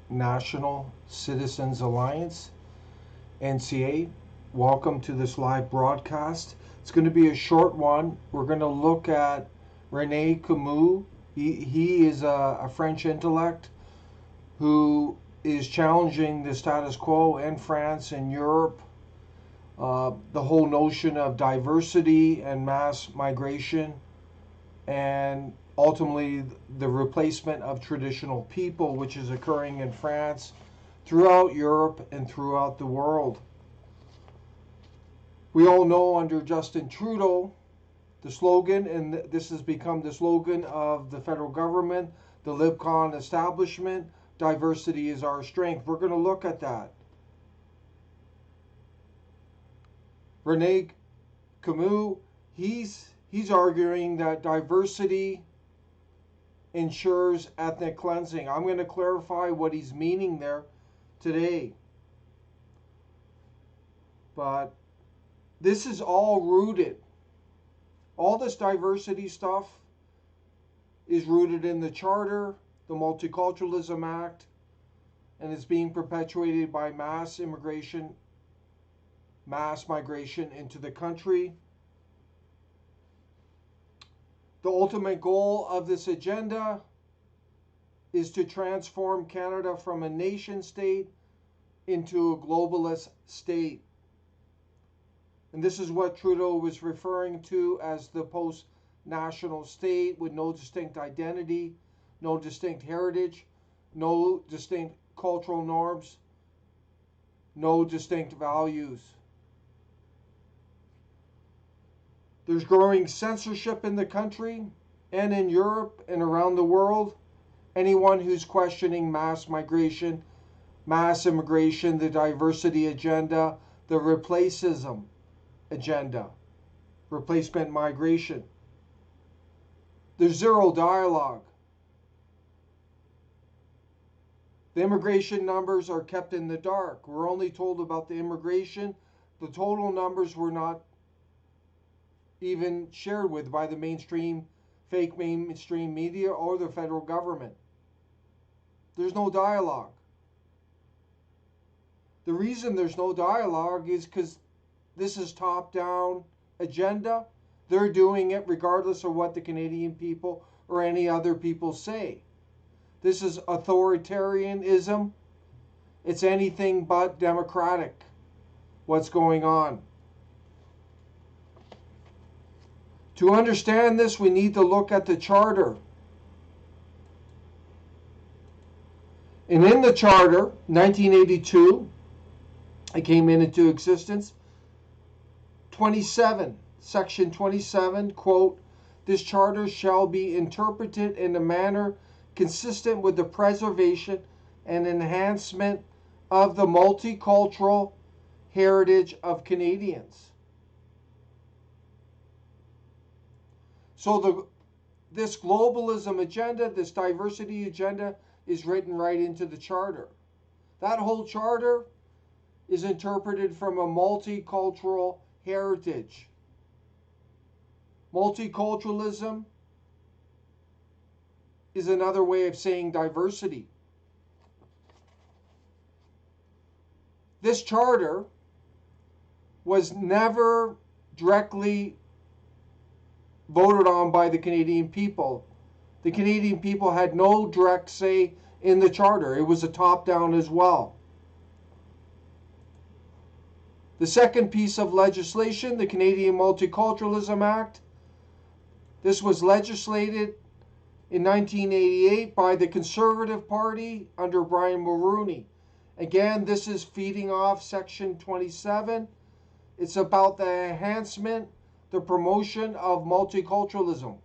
National Citizens Alliance, NCA. Welcome to this live broadcast. It's going to be a short one. We're going to look at Rene Camus. He is a French intellect who is challenging the status quo in France and Europe. The whole notion of diversity and mass migration, and ultimately the replacement of traditional people, which is occurring in France, throughout Europe, and throughout the world. We all know under Justin Trudeau, the slogan, and this has become the slogan of the federal government, the Libcon establishment, diversity is our strength. We're going to look at that. Rene Camus, he's arguing that diversity ensures ethnic cleansing. I'm going to clarify what he's meaning there today. But this is all rooted. All this diversity stuff is rooted in the Charter, the Multiculturalism Act, and it's being perpetuated by mass immigration, mass migration into the country. The ultimate goal of this agenda is to transform Canada from a nation state into a globalist state. And this is what Trudeau was referring to as the post-national state with no distinct identity, no distinct heritage, no distinct cultural norms, no distinct values. There's growing censorship in the country and in Europe and around the world. Anyone who's questioning mass migration, mass immigration, the diversity agenda, the replacism agenda, replacement migration. There's zero dialogue. The immigration numbers are kept in the dark. We're only told about the immigration. The total numbers were not even shared with by the fake mainstream media or the federal government. There's no dialogue. The reason there's no dialogue is because this is top-down agenda. They're doing it regardless of what the Canadian people or any other people say. This is authoritarianism. It's anything but democratic, what's going on. To understand this, we need to look at the Charter. And in the Charter, 1982, it came into existence. Section 27, quote, "This Charter shall be interpreted in a manner consistent with the preservation and enhancement of the multicultural heritage of Canadians." So this globalism agenda, this diversity agenda, is written right into the Charter. That whole Charter is interpreted from a multicultural heritage. Multiculturalism is another way of saying diversity. This Charter was never directly voted on by the Canadian people. The Canadian people had no direct say in the Charter. It was a top-down as well. The second piece of legislation, the Canadian Multiculturalism Act, this was legislated in 1988 by the Conservative Party under Brian Mulroney. Again, this is feeding off Section 27. It's about the enhancement, the promotion of multiculturalism.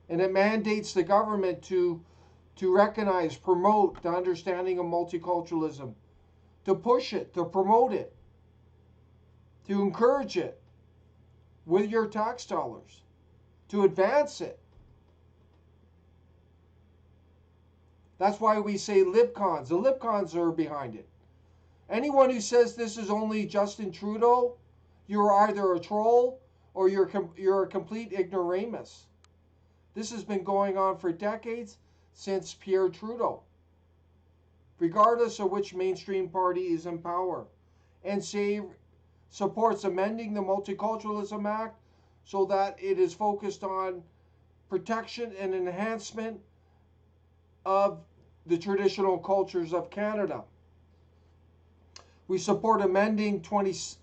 And it mandates the government to recognize, promote the understanding of multiculturalism, to push it, to promote it, to encourage it with your tax dollars, to advance it. That's why we say Libcons. The Libcons are behind it. Anyone who says this is only Justin Trudeau, you're either a troll or you're a complete ignoramus. This has been going on for decades, since Pierre Trudeau. regardless of which mainstream party is in power, and supports amending the Multiculturalism Act so that it is focused on protection and enhancement of the traditional cultures of Canada. We support amending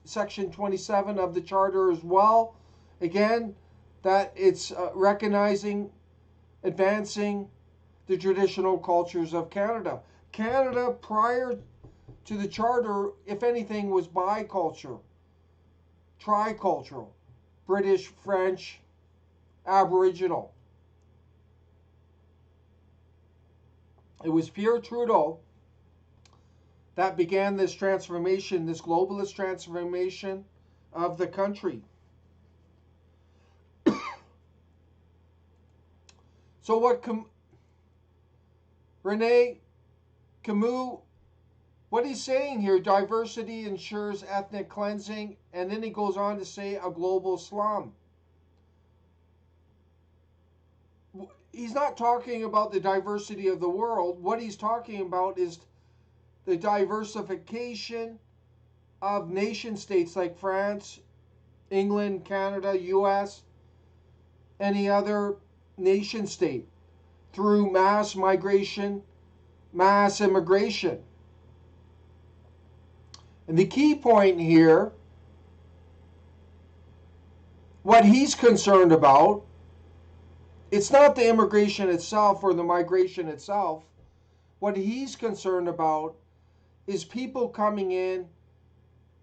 Section 27 of the Charter as well. Again, that it's recognizing, advancing the traditional cultures of Canada. Canada, prior to the Charter, if anything, was bicultural, tricultural, British, French, Aboriginal. It was Pierre Trudeau that began this transformation, this globalist transformation of the country. So what Rene Camus, what he's saying here, diversity ensures ethnic cleansing, and then he goes on to say a global slum. He's not talking about the diversity of the world. What he's talking about is the diversification of nation states like France, England, Canada, US, any other nation state through mass migration, mass immigration. And the key point here, what he's concerned about, it's not the immigration itself or the migration itself. What he's concerned about is people coming in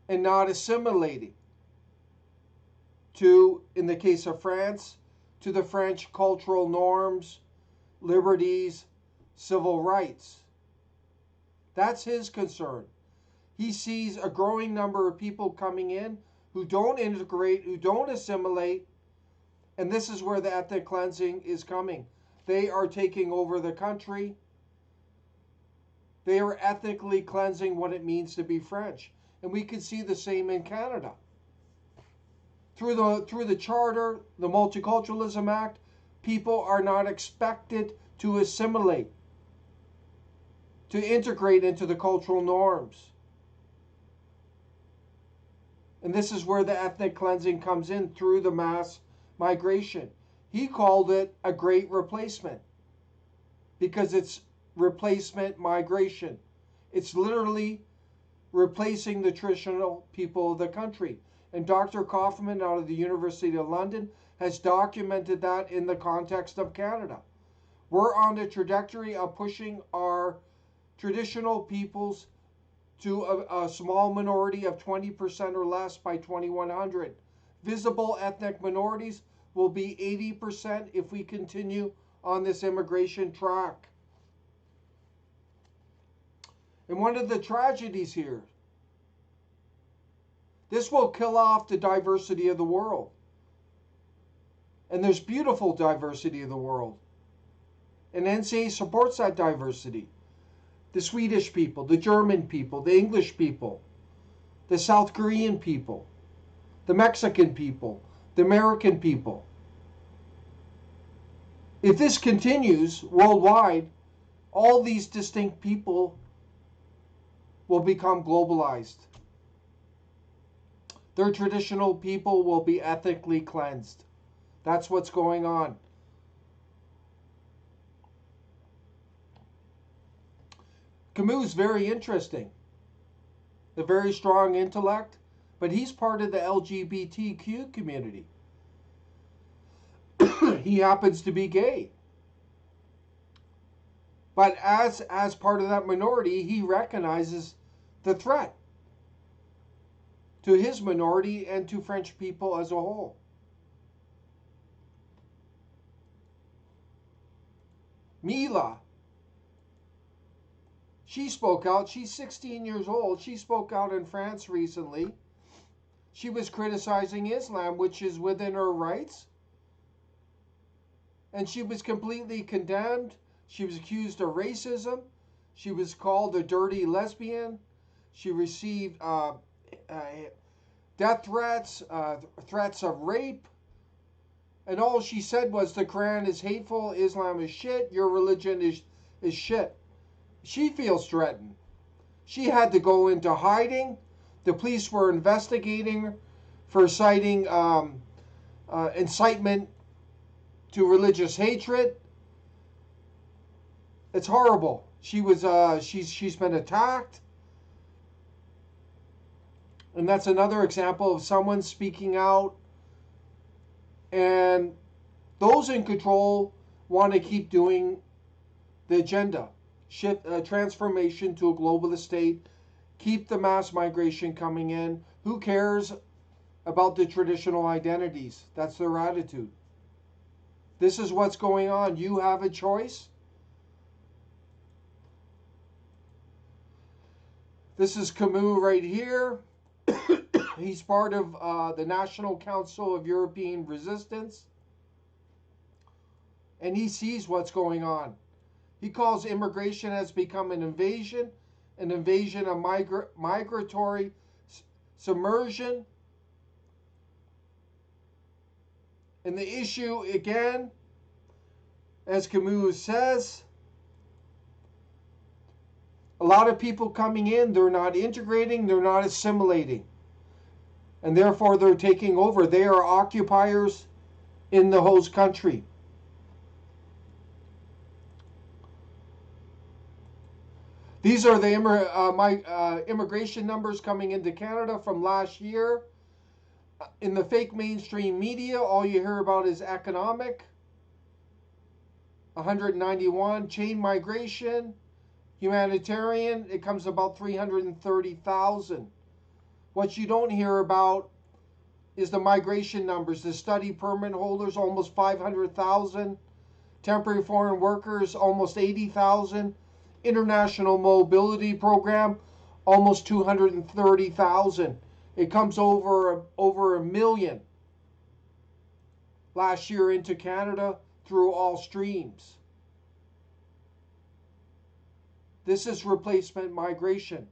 and not assimilating to, in the case of France, to the French cultural norms, liberties, civil rights. That's his concern. He sees a growing number of people coming in who don't integrate, who don't assimilate, and this is where the ethnic cleansing is coming. They are taking over the country. They are ethnically cleansing what it means to be French. And we can see the same in Canada. Through the Charter, the Multiculturalism Act, people are not expected to assimilate, to integrate into the cultural norms. And this is where the ethnic cleansing comes in through the mass migration. He called it a great replacement because it's replacement migration. It's literally replacing the traditional people of the country. And Dr. Kaufman out of the University of London has documented that in the context of Canada. We're on the trajectory of pushing our traditional peoples to a small minority of 20% or less by 2100. Visible ethnic minorities will be 80% if we continue on this immigration track. And one of the tragedies here, this will kill off the diversity of the world. And there's beautiful diversity of the world. And NCA supports that diversity. The Swedish people, the German people, the English people, the South Korean people, the Mexican people, the American people. If this continues worldwide, all these distinct people will become globalized. Their traditional people will be ethnically cleansed. That's what's going on. Camus is very interesting. A very strong intellect, but he's part of the LGBTQ community. He happens to be gay. But as part of that minority, he recognizes the threat to his minority and to French people as a whole. Milla, she spoke out. She's 16 years old. She spoke out in France recently. She was criticizing Islam, which is within her rights. And she was completely condemned. She was accused of racism. She was called a dirty lesbian. She received death threats, threats of rape. And all she said was the Quran is hateful, Islam is shit, your religion is shit. She feels threatened. She had to go into hiding. The police were investigating her for citing incitement to religious hatred. It's horrible. She's been attacked. And that's another example of someone speaking out. And those in control want to keep doing the agenda. Shift transformation to a globalist state. Keep the mass migration coming in. Who cares about the traditional identities? That's their attitude. This is what's going on. You have a choice. This is Camus right here. He's part of the National Council of European Resistance. And he sees what's going on. He calls immigration has become an invasion of migratory submersion. And the issue, again, as Camus says, a lot of people coming in, they're not integrating, they're not assimilating. And therefore, they're taking over. They are occupiers in the host country. These are the immigration numbers coming into Canada from last year. In the fake mainstream media, all you hear about is economic. 191. Chain migration. Humanitarian, it comes about 330,000. What you don't hear about is the migration numbers. The study permit holders, almost 500,000. Temporary foreign workers, almost 80,000. International mobility program, almost 230,000. It comes over a million last year into Canada through all streams. This is replacement migration.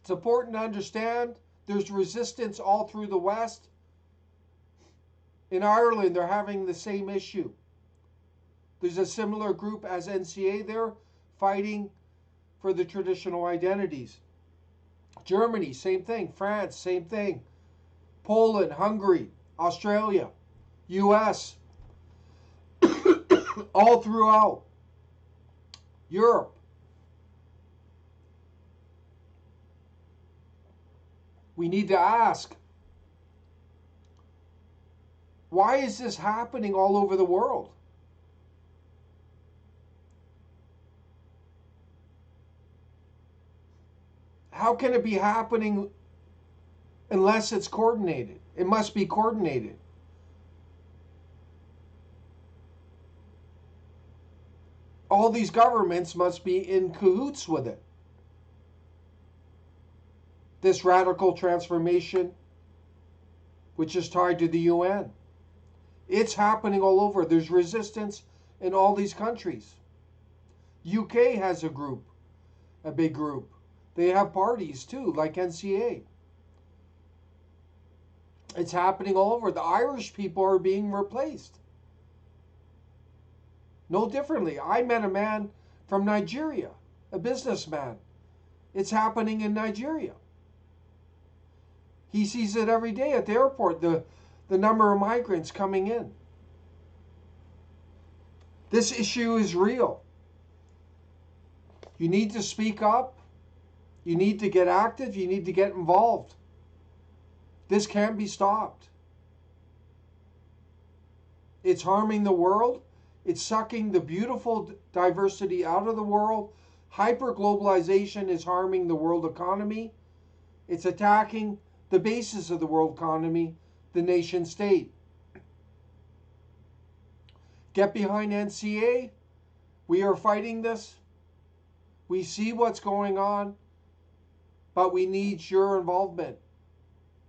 It's important to understand there's resistance all through the West. In Ireland, they're having the same issue. There's a similar group as NCA there fighting for the traditional identities. Germany, same thing. France, same thing. Poland, Hungary, Australia, US, all throughout Europe. We need to ask, why is this happening all over the world? How can it be happening unless it's coordinated? It must be coordinated. All these governments must be in cahoots with it. This radical transformation, which is tied to the UN. It's happening all over. There's resistance in all these countries. UK has a group, a big group. They have parties too, like NCA. It's happening all over. The Irish people are being replaced. No differently. I met a man from Nigeria, a businessman. It's happening in Nigeria. He sees it every day at the airport, the number of migrants coming in. This issue is real. You need to speak up. You need to get active. You need to get involved. This can't be stopped. It's harming the world. It's sucking the beautiful diversity out of the world. Hyper-globalization is harming the world economy. It's attacking the basis of the world economy, the nation state. Get behind NCA. We are fighting this. We see what's going on, but we need your involvement.